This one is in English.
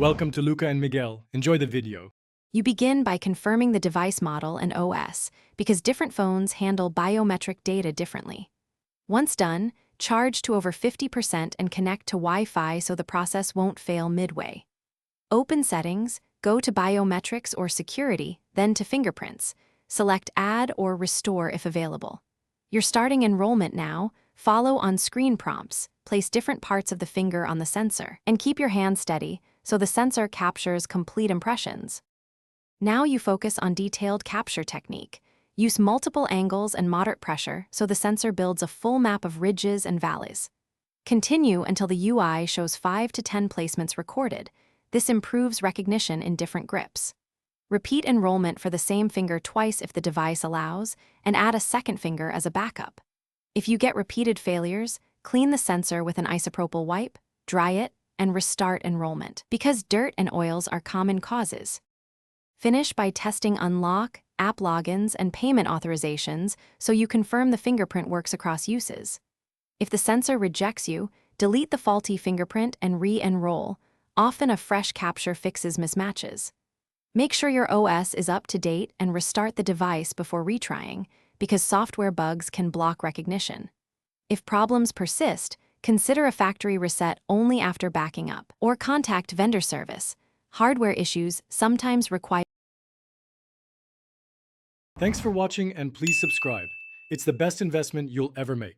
Welcome to Luca and Miguel. Enjoy the video. You begin by confirming the device model and OS, because different phones handle biometric data differently. Once done, charge to over 50% and connect to Wi-Fi so the process won't fail midway. Open Settings, go to Biometrics or Security, then to Fingerprints. Select Add or Restore if available. You're starting enrollment now. Follow on-screen prompts, place different parts of the finger on the sensor, and keep your hand steady so the sensor captures complete impressions. Now you focus on detailed capture technique. Use multiple angles and moderate pressure so the sensor builds a full map of ridges and valleys. Continue until the UI shows 5 to 10 placements recorded. This improves recognition in different grips. Repeat enrollment for the same finger twice if the device allows, and add a second finger as a backup. If you get repeated failures, clean the sensor with an isopropyl wipe, dry it, and restart enrollment, because dirt and oils are common causes. Finish by testing unlock, app logins, and payment authorizations so you confirm the fingerprint works across uses. If the sensor rejects you, delete the faulty fingerprint and re-enroll. Often a fresh capture fixes mismatches. Make sure your OS is up to date and restart the device before retrying, because software bugs can block recognition. If problems persist, consider a factory reset only after backing up, or contact vendor service. Hardware issues sometimes require. Thanks for watching and please subscribe. It's the best investment you'll ever make.